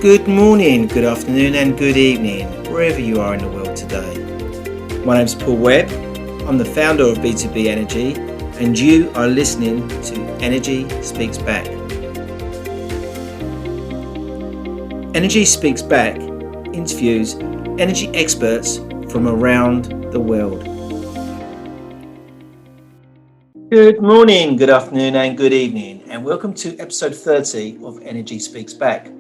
Good morning, good afternoon and good evening, wherever you are in the world today. My name is Paul Webb, I'm the founder of B2B Energy, and you are listening to Energy Speaks Back. Energy Speaks Back interviews energy experts from around the world. Good morning, good afternoon and good evening, and welcome to episode 30 of Energy Speaks Back.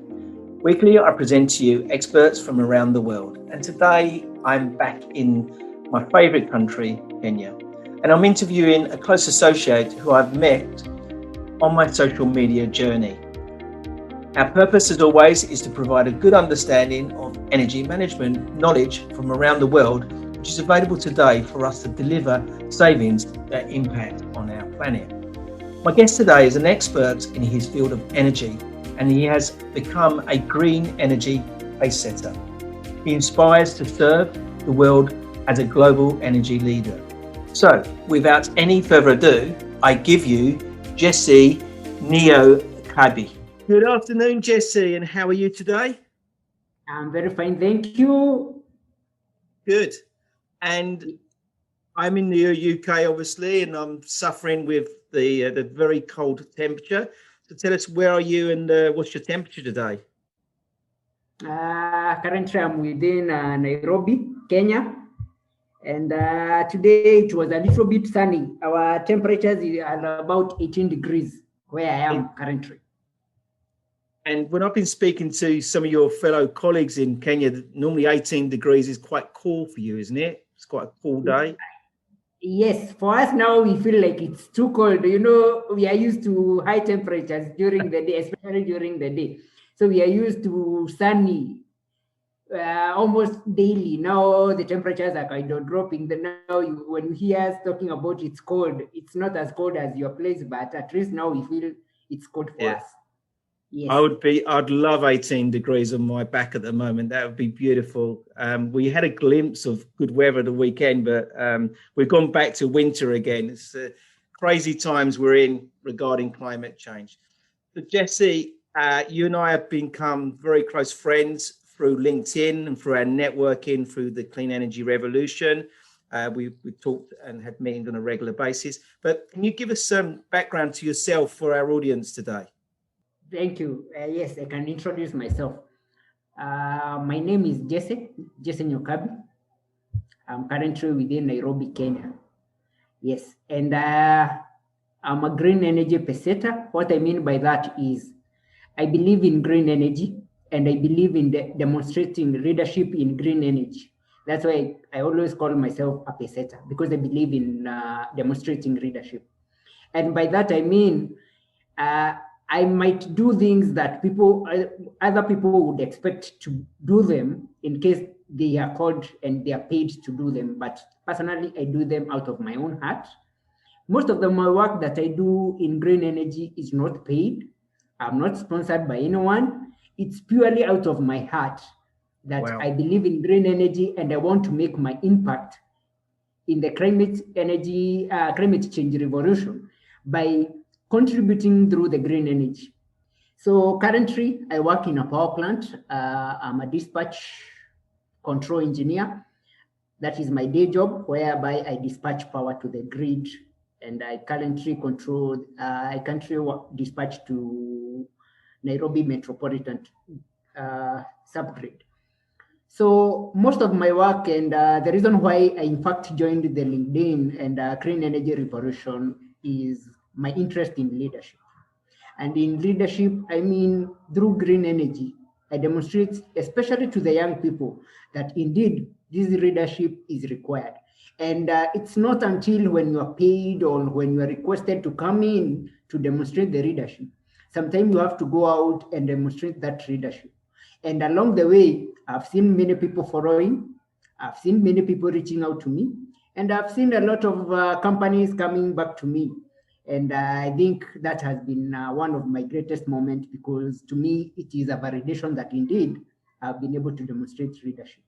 Weekly, I present to you experts from around the world, and today I'm back in my favourite country, Kenya, and I'm interviewing a close associate who I've met on my social media journey. Our purpose, as always, is to provide a good understanding of energy management knowledge from around the world, which is available today for us to deliver savings that impact on our planet. My guest today is an expert in his field of energy, and he has become a green energy pace setter. He inspires to serve the world as a global energy leader. So, without any further ado, I give you Jesse Nyokabi. Good afternoon, Jesse, and how are you today? I'm very fine, thank you. Good. And I'm in the UK, obviously, and I'm suffering with the very cold temperature. So tell us, where are you and what's your temperature today? Currently, I'm within Nairobi, Kenya. And today it was a little bit sunny. Our temperatures are about 18 degrees where I am currently. And when I've been speaking to some of your fellow colleagues in Kenya, normally 18 degrees is quite cool for you, isn't it? It's quite a cool day. Yes, for us now, we feel like it's too cold. You know, we are used to high temperatures during the day, especially during the day. So we are used to sunny almost daily. Now the temperatures are kind of dropping. Now when you hear us talking about it's cold, it's not as cold as your place, but at least now we feel it's cold for us. Yes. I'd love 18 degrees on my back at the moment. That would be beautiful. We had a glimpse of good weather the weekend, but we've gone back to winter again. It's crazy times we're in regarding climate change. So Jesse, you and I have become very close friends through LinkedIn and through our networking through the clean energy revolution. We talked and had meetings on a regular basis. But can you give us some background to yourself for our audience today? Thank you. Yes, I can introduce myself. My name is Jesse Nyokabi. I'm currently within Nairobi, Kenya. Yes, and I'm a green energy pace setter. What I mean by that is I believe in green energy and I believe in demonstrating leadership in green energy. That's why I always call myself a pace setter, because I believe in demonstrating leadership. And by that I mean I might do things that other people would expect to do them in case they are called and they are paid to do them. But personally, I do them out of my own heart. Most of my work that I do in green energy is not paid. I'm not sponsored by anyone. It's purely out of my heart that I believe in green energy and I want to make my impact in the climate change revolution by contributing through the green energy. So currently, I work in a power plant. I'm a dispatch control engineer. That is my day job, whereby I dispatch power to the grid, and I currently dispatch to Nairobi Metropolitan subgrid. So most of my work and the reason why I in fact joined the LinkedIn and Clean Energy Revolution is my interest in leadership. And in leadership, I mean, through green energy, I demonstrate, especially to the young people, that indeed this leadership is required. And it's not until when you are paid or when you are requested to come in to demonstrate the leadership. Sometimes you have to go out and demonstrate that leadership. And along the way, I've seen many people following. I've seen many people reaching out to me. And I've seen a lot of companies coming back to me. And I think that has been one of my greatest moments, because to me, it is a validation that indeed I've been able to demonstrate leadership.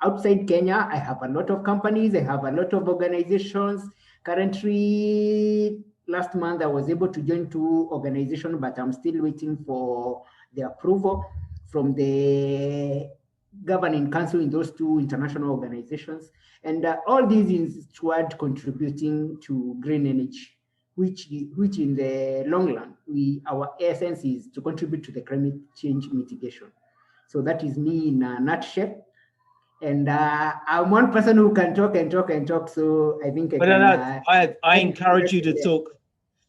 Outside Kenya, I have a lot of companies. I have a lot of organizations. Currently, last month, I was able to join 2 organizations, but I'm still waiting for the approval. from the governing council in those two international organizations. And all these is toward contributing to green energy, which in the long run, our essence is to contribute to the climate change mitigation. So that is me in a nutshell. And I'm one person who can talk and talk and talk. So I think I But can. I encourage you to Yes. talk.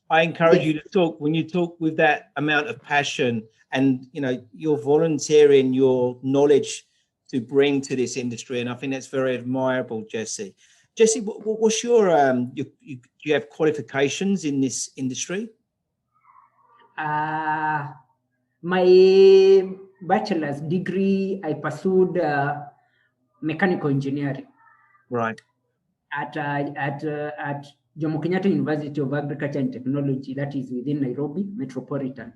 I encourage Yes. you to talk. When you talk with that amount of passion, and you're volunteering your knowledge to bring to this industry, and I think that's very admirable, Jesse. Jesse, what's your do you have qualifications in this industry? My bachelor's degree, I pursued mechanical engineering. Right. At Jomo Kenyatta University of Agriculture and Technology, that is within Nairobi Metropolitan.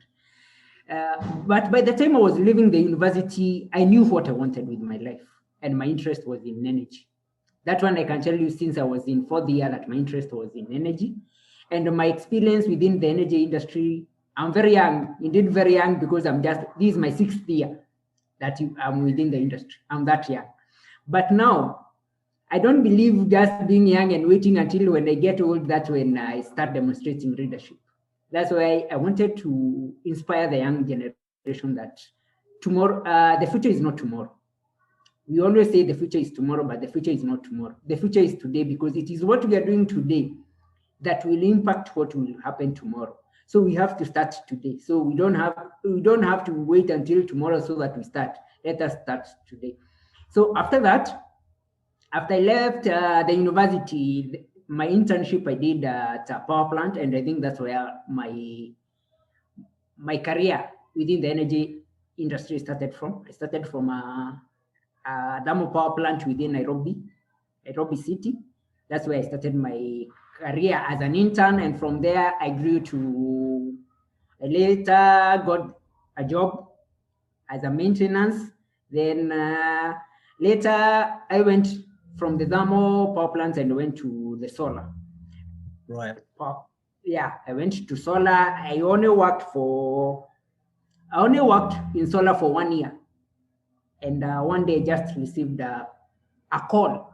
But by the time I was leaving the university, I knew what I wanted with my life, and my interest was in energy. That one I can tell you since I was in fourth year that my interest was in energy. And my experience within the energy industry, I'm very young, indeed very young, because this is my 6th year that I'm within the industry. I'm that young. But now, I don't believe just being young and waiting until when I get old, that's when I start demonstrating leadership. That's why I wanted to inspire the young generation that tomorrow, the future is not tomorrow. We always say the future is tomorrow, but the future is not tomorrow. The future is today, because it is what we are doing today that will impact what will happen tomorrow. So we have to start today. So we don't have to wait until tomorrow so that we start. Let us start today. So after that, after I left the university, my internship I did at a power plant, and I think that's where my career within the energy industry started from. I started from a thermal power plant within Nairobi City. That's where I started my career as an intern, and from there I grew to. I later got a job as a maintenance. Then later I went from the thermal power plants and went to the solar. Right. Yeah, I went to solar. I only worked in solar for 1 year. And one day I just received a call,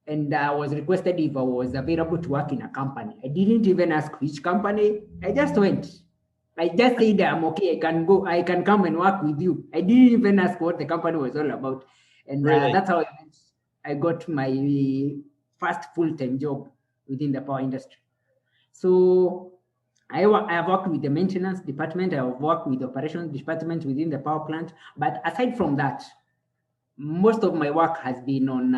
and I was requested if I was available to work in a company. I didn't even ask which company. I just went. I just said, I'm okay, I can go, I can come and work with you. I didn't even ask what the company was all about. And Really? that's how I got my first full-time job within the power industry. So I have worked with the maintenance department, I have worked with the operations department within the power plant. But aside from that, most of my work has been on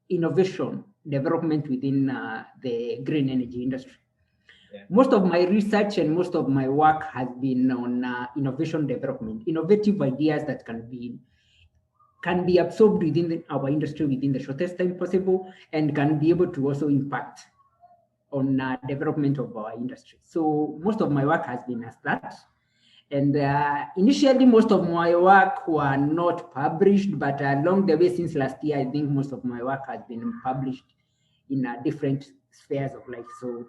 innovation development within the green energy industry. Yeah. Most of my research and most of my work has been on innovation development, innovative ideas that can be absorbed within our industry within the shortest time possible, and can be able to also impact on development of our industry. So most of my work has been as that. And initially, most of my work were not published, but along the way since last year, I think most of my work has been published in different spheres of life. So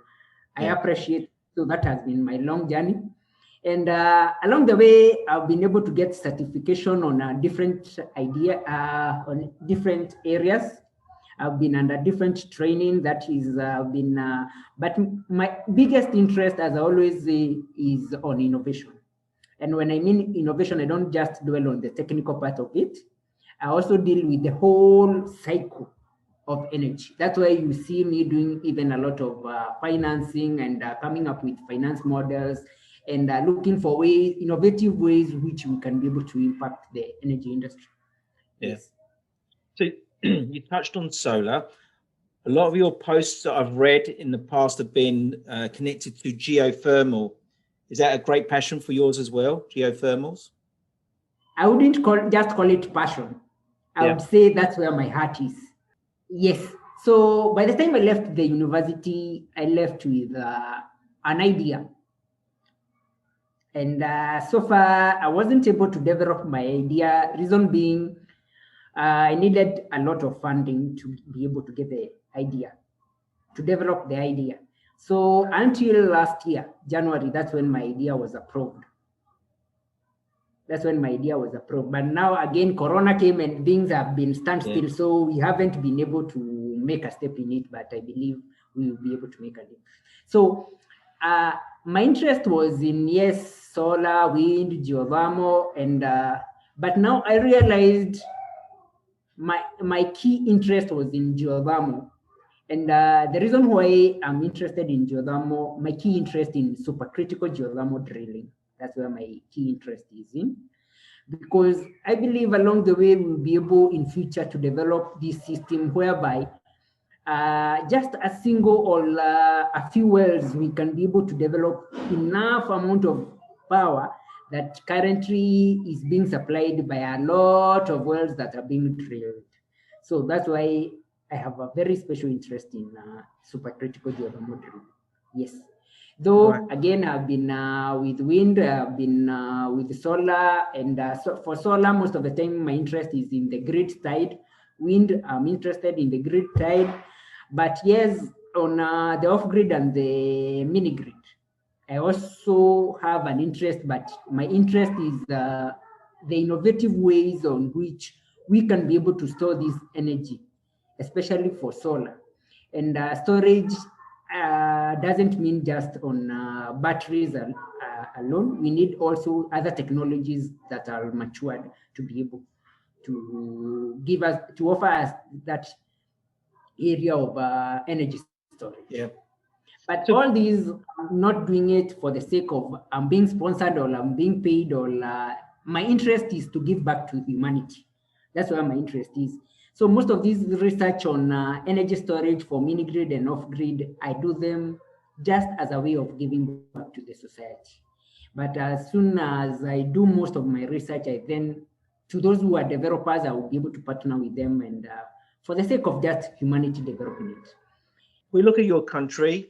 I appreciate, so that has been my long journey. And along the way, I've been able to get certification on different on different areas. I've been under different training that is but my biggest interest, as I always say, is on innovation. And when I mean innovation, I don't just dwell on the technical part of it. I also deal with the whole cycle of energy. That's why you see me doing even a lot of financing and coming up with finance models and looking for innovative ways which we can be able to impact the energy industry. Yes. So you touched on solar. A lot of your posts that I've read in the past have been connected to geothermal. Is that a great passion for yours as well, geothermals? I wouldn't just call it passion. I would say that's where my heart is. Yes. So by the time I left the university, I left with an idea. And so far, I wasn't able to develop my idea. Reason being, I needed a lot of funding to be able to get the idea, to develop the idea. So until last year, January, that's when my idea was approved. That's when my idea was approved. But now again, Corona came and things have been standstill, so we haven't been able to make a step in it. But I believe we will be able to make a leap. So my interest was in, yes, solar, wind, geothermal, and but now I realized my key interest was in geothermal. And the reason why I'm interested in geothermal, my key interest in supercritical geothermal drilling. That's where my key interest is in. Because I believe along the way we'll be able in future to develop this system whereby just a single or a few wells, we can be able to develop enough amount of power that currently is being supplied by a lot of wells that are being drilled. So that's why I have a very special interest in supercritical geothermal drilling. Yes. Though again, I've been with wind, I've been with solar, and so for solar, most of the time my interest is in the grid side. Wind, I'm interested in the grid side, but yes, on the off-grid and the mini-grid, I also have an interest, but my interest is the innovative ways on which we can be able to store this energy, especially for solar. And storage doesn't mean just on batteries alone. We need also other technologies that are matured to be able to give us, to offer us that area of energy storage. Yeah. But all these, I'm not doing it for the sake of I'm being sponsored or I'm being paid, or my interest is to give back to humanity. That's where my interest is. So most of these research on energy storage for mini grid and off grid, I do them just as a way of giving back to the society. But as soon as I do most of my research, I then, to those who are developers, I will be able to partner with them, and for the sake of just humanity developing it. We look at your country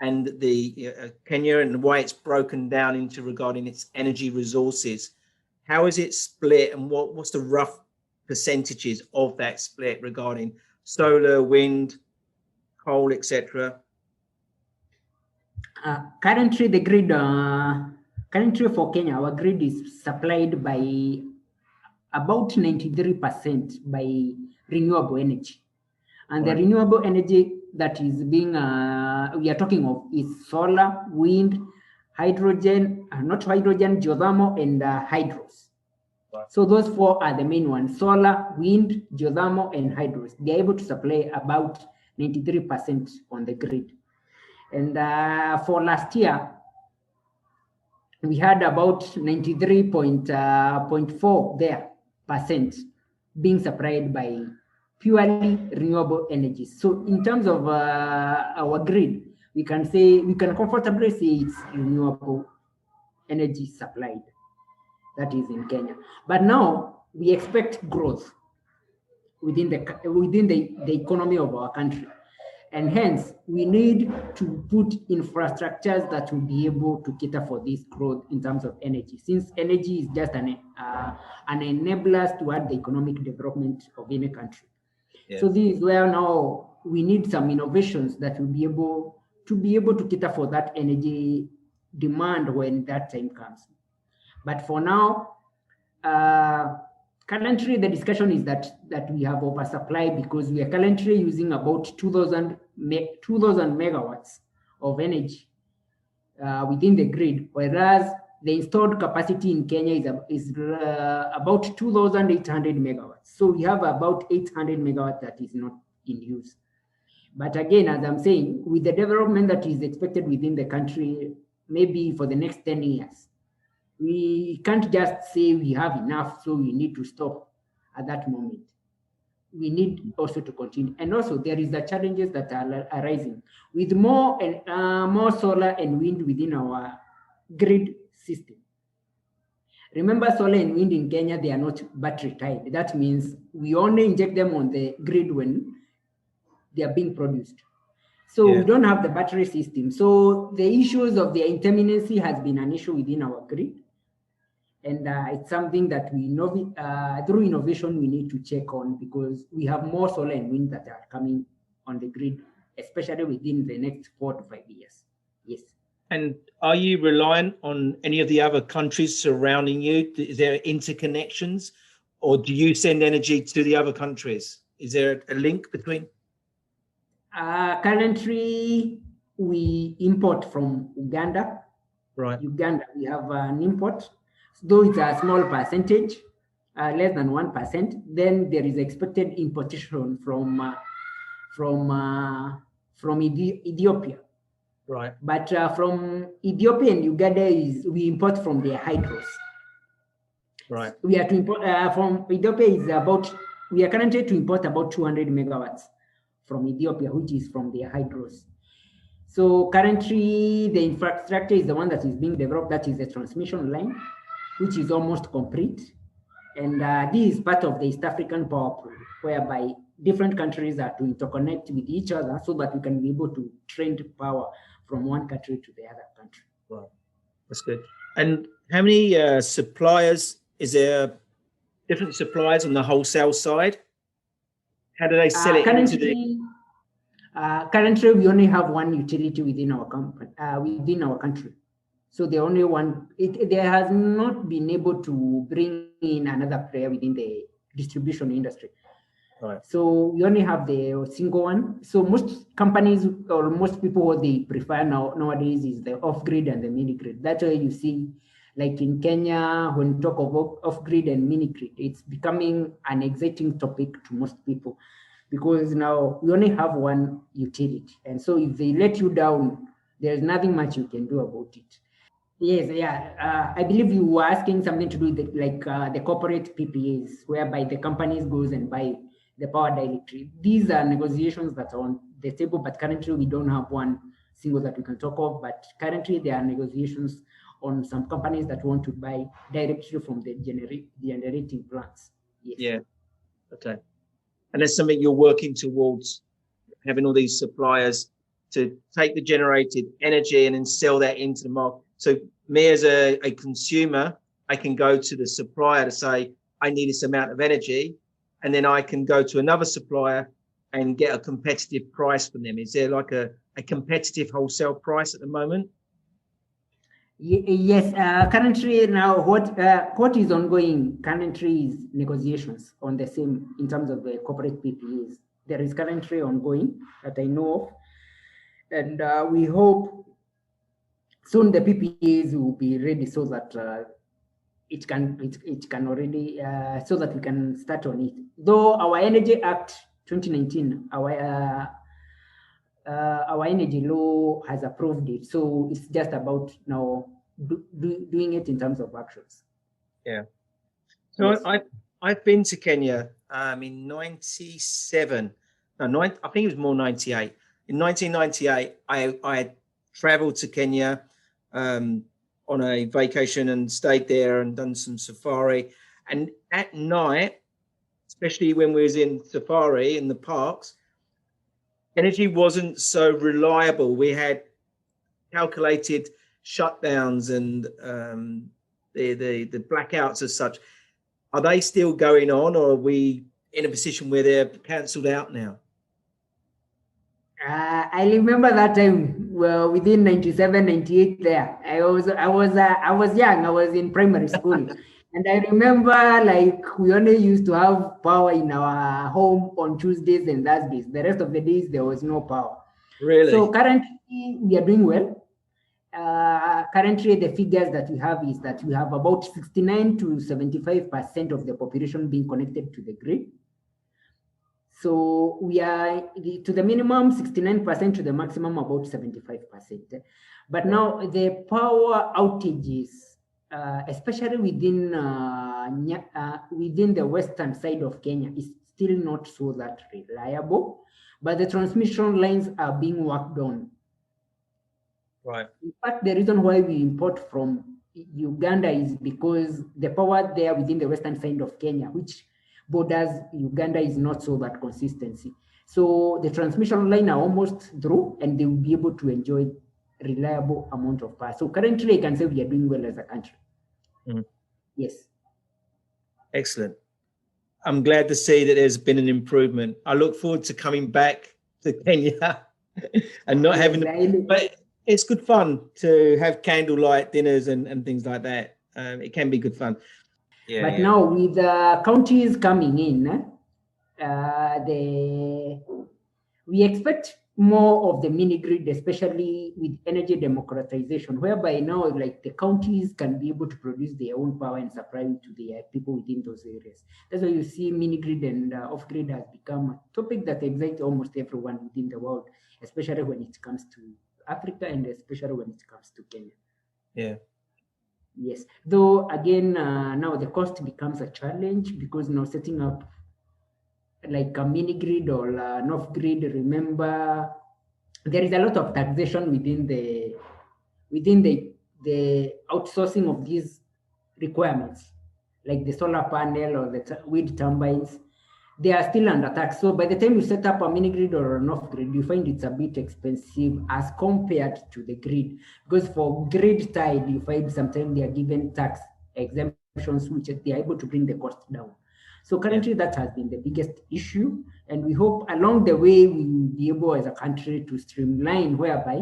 and the Kenya and why it's broken down into regarding its energy resources. How is it split, and what's the rough percentages of that split regarding solar, wind, coal, etc.? Currently, the grid, currently for Kenya, our grid is supplied by about 93% by renewable energy. And the renewable energy that is being, we are talking of is solar, wind, hydrogen, not hydrogen, geothermal, and hydros. So those four are the main ones: solar, wind, geothermal, and hydros. They are able to supply about 93% on the grid. And for last year, we had about 93.4 there percent being supplied by purely renewable energy. So in terms of our grid, we can comfortably say it's renewable energy supplied. That is in Kenya. But now we expect growth within the economy of our country. And hence, we need to put infrastructures that will be able to cater for this growth in terms of energy, since energy is just an enabler toward the economic development of any country. Yeah. So this is where now we need some innovations that will be able to cater for that energy demand when that time comes. But for now, currently the discussion is that we have oversupply, because we are currently using about 2,000 megawatts of energy within the grid, whereas the installed capacity in Kenya is about 2,800 megawatts. So we have about 800 megawatts that is not in use. But again, as I'm saying, with the development that is expected within the country, maybe for the next 10 years, we can't just say we have enough, so we need to stop at that moment. We need also to continue. And also there is the challenges that are arising with more solar and wind within our grid system. Remember, solar and wind in Kenya, they are not battery tied. That means we only inject them on the grid when they are being produced. So we don't have the battery system. So the issues of their intermittency has been an issue within our grid. And it's something that we know through innovation we need to check on, because we have more solar and wind that are coming on the grid, especially within the next 4 to 5 years. Yes. And are you reliant on any of the other countries surrounding you? Is there interconnections, or do you send energy to the other countries? Is there a link between? Currently, we import from Uganda. Right. Uganda, we have an import, though it's a small percentage, less than 1%. Then there is expected importation from Ethiopia. Right. But from Ethiopia and Uganda we import from their hydros. Right. We are to import from Ethiopia we are currently to import about 200 megawatts from Ethiopia, which is from their hydros. So currently the infrastructure is the one that is being developed, that is the transmission line, which is almost complete. And this is part of the East African power pool, whereby different countries are to interconnect with each other so that we can be able to trade power from one country to the other country. Wow, that's good. And how many suppliers, is there different suppliers on the wholesale side? How do they sell it into the... Currently, we only have one utility within our company, within our country. So the only one, there has not been able to bring in another player within the distribution industry. Right. So we only have the single one. So most companies or most people, what they prefer nowadays is the off-grid and the mini-grid. That's why you see, like in Kenya, when we talk of off-grid and mini-grid, it's becoming an exciting topic to most people, because now we only have one utility. And so if they let you down, there's nothing much you can do about it. Yes, yeah. I believe you were asking something to do with the corporate PPAs, whereby the companies goes and buy the power directly. These are negotiations that are on the table, but currently we don't have one single that we can talk of. But currently there are negotiations on some companies that want to buy directly from the generating plants. Yes. Yeah. Okay. And that's something you're working towards, having all these suppliers to take the generated energy and then sell that into the market. So me as a consumer, I can go to the supplier to say, I need this amount of energy. And then I can go to another supplier and get a competitive price from them. Is there like a competitive wholesale price at the moment? Yes, currently now what is ongoing currently is negotiations on the same in terms of the corporate PPAs. There is currently ongoing that I know of, and we hope soon the PPAs will be ready so that it can already so that we can start on it. Though our Energy Act 2019, our energy law has approved it, so it's just about now doing it in terms of actions. Yeah. So yes. I've been to Kenya in 97. No, I think it was more 98. In 1998, I traveled to Kenya on a vacation and stayed there and done some safari. And at night, especially when we was in safari in the parks, energy wasn't so reliable. We had calculated shutdowns and the blackouts as such. Are they still going on, or are we in a position where they're cancelled out now? I remember that time, well, within 97, 98 there. I was young, I was in primary school. And I remember like we only used to have power in our home on Tuesdays and Thursdays. The rest of the days there was no power. Really? So currently we are doing well. Currently the figures that we have is that we have about 69 to 75% of the population being connected to the grid. So we are to the minimum 69%, to the maximum about 75%. But now the power outages, especially within the western side of Kenya, is still not so that reliable. But the transmission lines are being worked on. Right. In fact, the reason why we import from Uganda is because the power there within the western side of Kenya, which borders Uganda, is not so that consistency. So the transmission line are almost through, and they will be able to enjoy reliable amount of power. So currently, I can say we are doing well as a country. Mm-hmm. Yes. Excellent. I'm glad to see that there's been an improvement. I look forward to coming back to Kenya and not having. But it's good fun to have candlelight dinners and things like that. It can be good fun. Yeah, But yeah. now with the counties coming in, the we expect more of the mini grid, especially with energy democratization, whereby now like the counties can be able to produce their own power and supply it to the people within those areas. That's why you see mini grid and off grid has become a topic that excites almost everyone within the world, especially when it comes to Africa and especially when it comes to Kenya. Yeah. Yes, though again, now the cost becomes a challenge because now setting up like a mini grid or an off grid, remember there is a lot of taxation within the outsourcing of these requirements, like the solar panel or the wind turbines. They are still under tax. So by the time you set up a mini grid or an off grid, you find it's a bit expensive as compared to the grid. Because for grid tied, you find sometimes they are given tax exemptions, which they are able to bring the cost down. So currently, that has been the biggest issue, and we hope along the way we will be able as a country to streamline whereby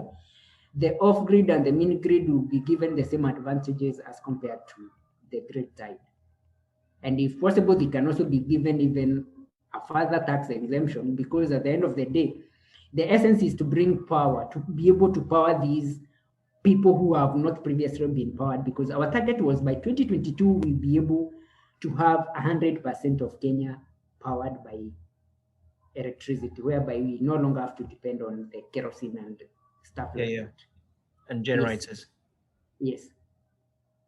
the off-grid and the mini-grid will be given the same advantages as compared to the grid type. And if possible, they can also be given even a further tax exemption, because at the end of the day, the essence is to bring power, to be able to power these people who have not previously been powered, because our target was by 2022 we'll be able to have 100% of Kenya powered by electricity, whereby we no longer have to depend on the kerosene and stuff like that. And generators. Yes.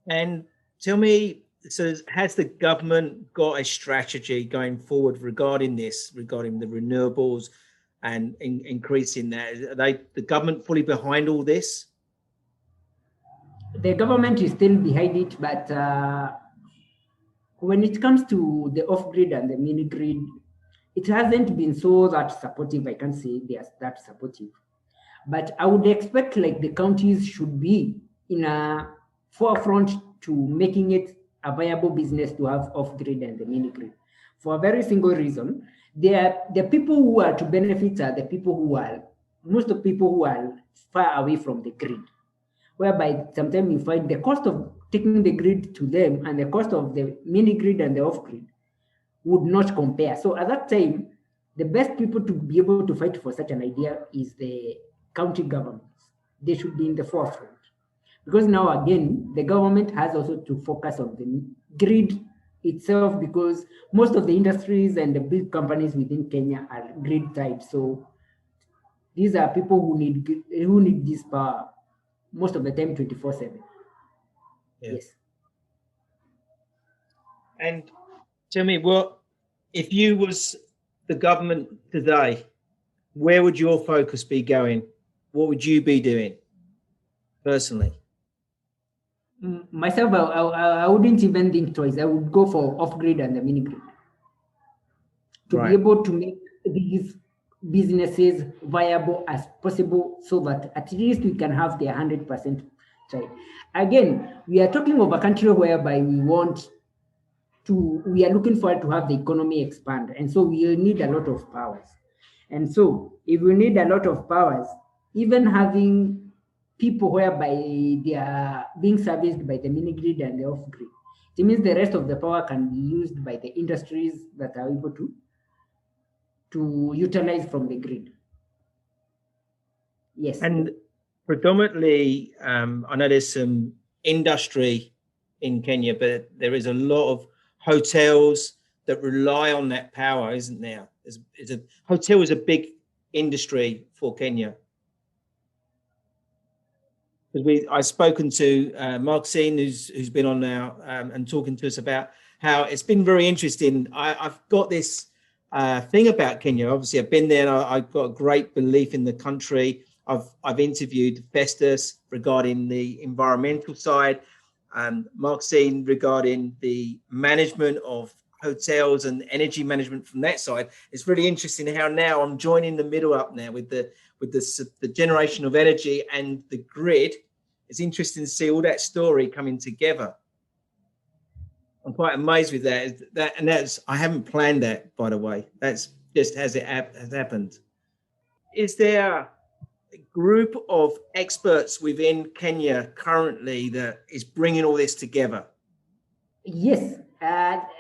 And tell me, so has the government got a strategy going forward regarding this, regarding the renewables and increasing that? Are the government fully behind all this? The government is still behind it, but when it comes to the off-grid and the mini-grid, it hasn't been so that supportive. I can't say they are that supportive. But I would expect like the counties should be in a forefront to making it a viable business to have off-grid and the mini-grid. For a very single reason, the people who are to benefit are the people who are, most of people who are far away from the grid, whereby sometimes you find the cost of taking the grid to them and the cost of the mini-grid and the off-grid would not compare. So at that time, the best people to be able to fight for such an idea is the county governments. They should be in the forefront. Because now again, the government has also to focus on the grid itself, because most of the industries and the big companies within Kenya are grid tied. So these are people who need this power most of the time 24/7. Yes. And tell me, what if you was the government today, where would your focus be going? What would you be doing personally? Myself, I wouldn't even think twice. I would go for off-grid and the mini-grid to be able to make these businesses viable as possible, so that at least we can have the 100% child. Again, we are talking of a country whereby we are looking forward to have the economy expand, and so we need a lot of powers. And so if we need a lot of powers, even having people whereby they are being serviced by the mini grid and the off grid, it means the rest of the power can be used by the industries that are able to utilize from the grid. Yes. And predominantly, I know there's some industry in Kenya, but there is a lot of hotels that rely on that power, isn't there? Hotel is a big industry for Kenya. Because I've spoken to Maxine, who's been on now and talking to us about how it's been very interesting. I've got this thing about Kenya. Obviously, I've been there and I've got a great belief in the country. I've interviewed Festus regarding the environmental side, and Maxine regarding the management of hotels and energy management from that side. It's really interesting how now I'm joining the middle up now with the generation of energy and the grid. It's interesting to see all that story coming together. I'm quite amazed with that. I haven't planned that, by the way. That's just as it has happened. Is there group of experts within Kenya currently that is bringing all this together? Yes,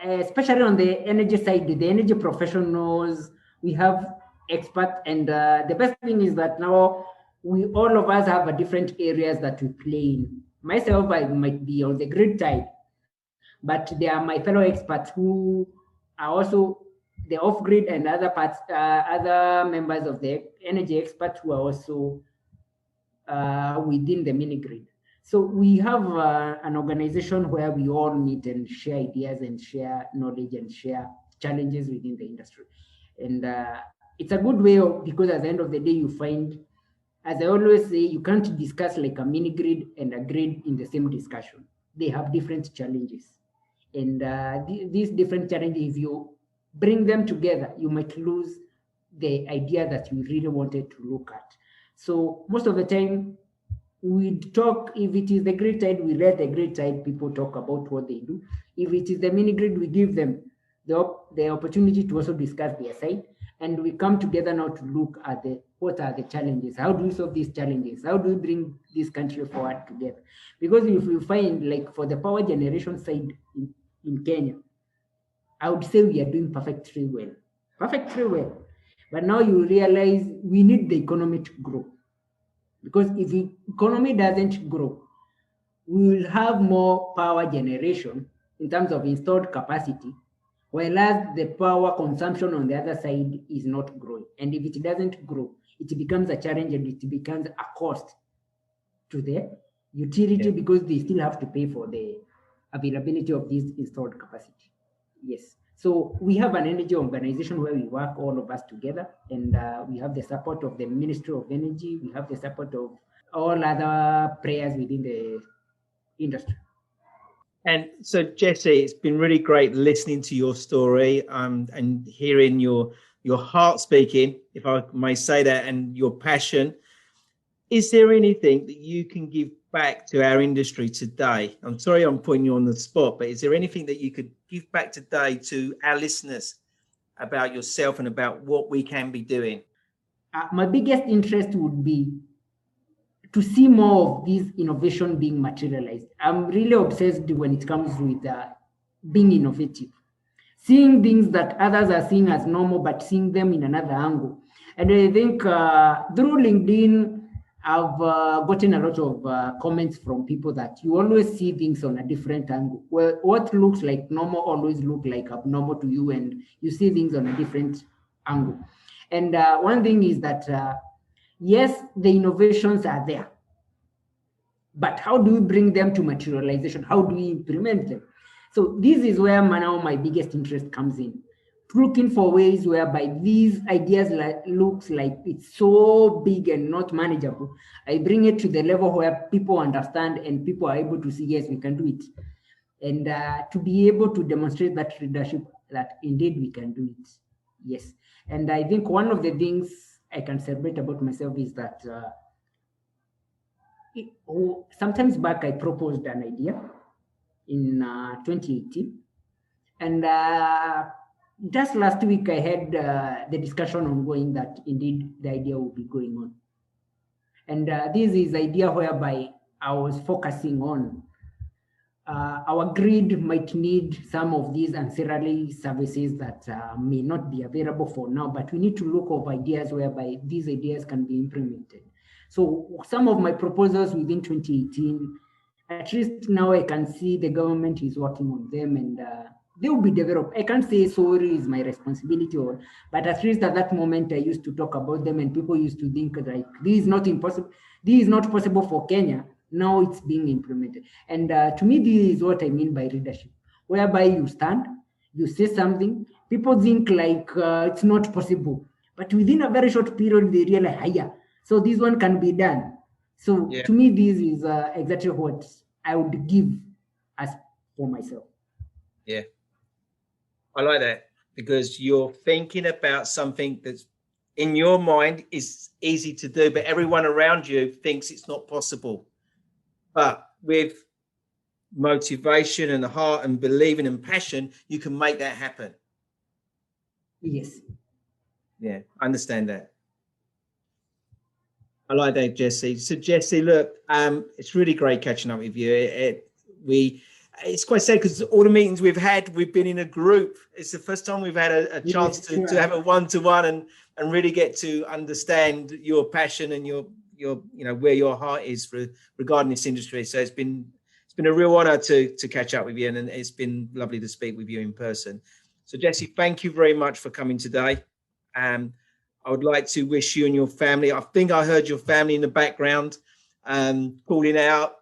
especially on the energy side, the energy professionals, we have experts, and the best thing is that now we all of us have a different areas that we play in. Myself, I might be on the grid side, but there are my fellow experts who are also the off grid and other parts, other members of the energy experts who are also within the mini grid. So we have an organization where we all meet and share ideas and share knowledge and share challenges within the industry. And it's a good way of, because at the end of the day, you find, as I always say, you can't discuss like a mini grid and a grid in the same discussion. They have different challenges. And these different challenges, if you bring them together, you might lose the idea that you really wanted to look at. So most of the time, we talk, if it is the grid side, we let the grid side people talk about what they do. If it is the mini grid, we give them the opportunity to also discuss their side. And we come together now to look at what are the challenges? How do we solve these challenges? How do we bring this country forward together? Because if you find, like for the power generation side in Kenya, I would say we are doing perfectly well. Perfectly well. But now you realize we need the economy to grow. Because if the economy doesn't grow, we will have more power generation in terms of installed capacity, whereas the power consumption on the other side is not growing. And if it doesn't grow, it becomes a challenge and it becomes a cost to the utility because they still have to pay for the availability of this installed capacity. Yes. So we have an energy organization where we work all of us together, and we have the support of the Ministry of Energy. We have the support of all other players within the industry. And so, Jesse, it's been really great listening to your story and hearing your heart speaking, if I may say that, and your passion. Is there anything that you can give back to our industry today? I'm sorry I'm putting you on the spot, but is there anything that you could give back today to our listeners about yourself and about what we can be doing? My biggest interest would be to see more of this innovation being materialized. I'm really obsessed when it comes with being innovative, seeing things that others are seeing as normal, but seeing them in another angle. And I think through LinkedIn, I've gotten a lot of comments from people that you always see things on a different angle. Well, what looks like normal always look like abnormal to you, and you see things on a different angle. And one thing is that yes, the innovations are there, but how do we bring them to materialization? How do we implement them? So this is where now my biggest interest comes in, looking for ways whereby these ideas looks like it's so big and not manageable. I bring it to the level where people understand and people are able to see, yes, we can do it. And to be able to demonstrate that leadership, that indeed we can do it. Yes. And I think one of the things I can celebrate about myself is that sometimes back I proposed an idea in 2018. And just last week, I had the discussion ongoing that indeed the idea will be going on. And this is idea whereby I was focusing on our grid might need some of these ancillary services that may not be available for now, but we need to look of ideas whereby these ideas can be implemented. So some of my proposals within 2018, at least now I can see the government is working on them and they will be developed. I can't say sorry is my responsibility, but at least at that moment I used to talk about them and people used to think like this is not impossible. This is not possible for Kenya. Now it's being implemented. And to me, this is what I mean by leadership, whereby you stand, you say something, people think like it's not possible, but within a very short period they realize, yeah, so this one can be done. So to me, this is exactly what I would give as for myself. Yeah, I like that because you're thinking about something that's in your mind is easy to do, but everyone around you thinks it's not possible. But with motivation and heart and believing and passion, you can make that happen. Yes. Yeah, I understand that. I like that, Jesse. So, Jesse, look, it's really great catching up with you. It's quite sad because all the meetings we've had, we've been in a group. It's the first time we've had a chance to have a one-to-one and really get to understand your passion and your where your heart is regarding this industry. So it's been a real honor to catch up with you, and it's been lovely to speak with you in person. So, Jesse, thank you very much for coming today. I would like to wish you and your family. I think I heard your family in the background calling out,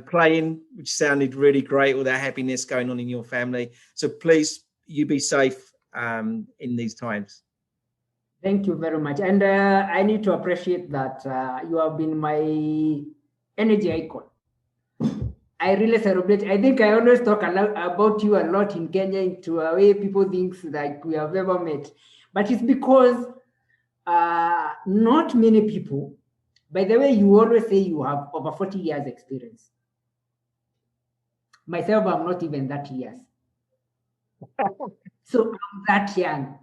playing, which sounded really great. All that happiness going on in your family. So please, you be safe in these times. Thank you very much. And I need to appreciate that you have been my energy icon. I really celebrate. I think I always talk about you a lot in Kenya into a way people think like we have ever met. But it's because not many people, by the way, you always say you have over 40 years experience. Myself, I'm not even that years. So I'm that young.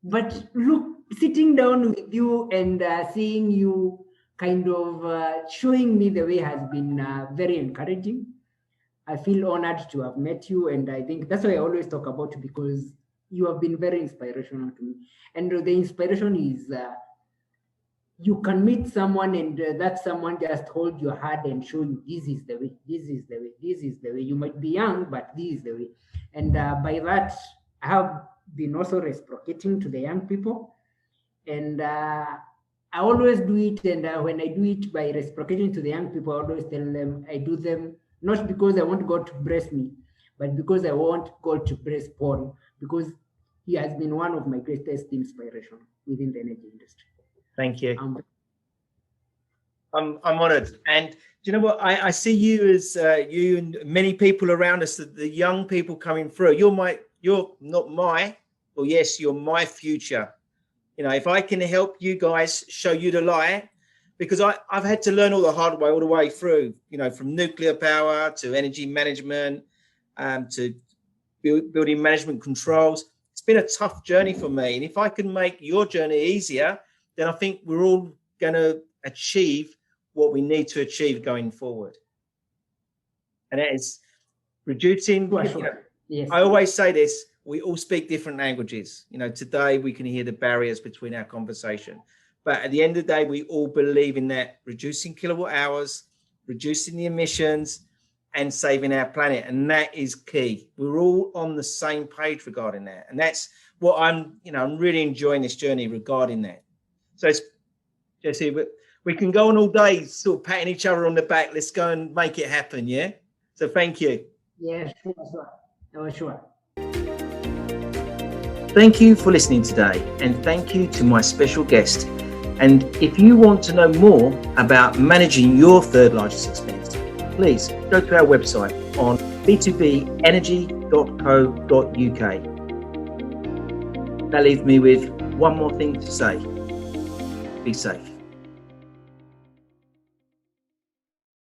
But look, sitting down with you and seeing you kind of showing me the way has been very encouraging. I feel honored to have met you. And I think that's why I always talk about you, because you have been very inspirational to me. And the inspiration is you can meet someone and that someone just hold your hand and show you this is the way, this is the way, this is the way. You might be young, but this is the way. And by that, I have been also reciprocating to the young people. And I always do it. And when I do it by reciprocating to the young people, I always tell them I do them not because I want God to bless me, but because I want God to bless Paul, because he has been one of my greatest inspiration within the energy industry. Thank you. I'm honored. And do you know what? I see you as you and many people around us, the young people coming through. You're not my, well, yes, you're my future. You know, if I can help you guys show you the light, because I've had to learn all the hard way, all the way through, you know, from nuclear power to energy management, to building management controls. It's been a tough journey for me. And if I can make your journey easier, then I think we're all going to achieve what we need to achieve going forward. And that is reducing. Sure. You know, yes. I always say this, we all speak different languages. You know, today we can hear the barriers between our conversation. But at the end of the day, we all believe in that reducing kilowatt hours, reducing the emissions, and saving our planet. And that is key. We're all on the same page regarding that. And that's what I'm really enjoying this journey regarding that. So it's, Jesse, we can go on all day sort of patting each other on the back. Let's go and make it happen, yeah? So thank you. Yeah, sure. Oh, sure. Thank you for listening today, and thank you to my special guest. And if you want to know more about managing your third largest expense, please go to our website on b2benergy.co.uk. That leaves me with one more thing to say. Be safe.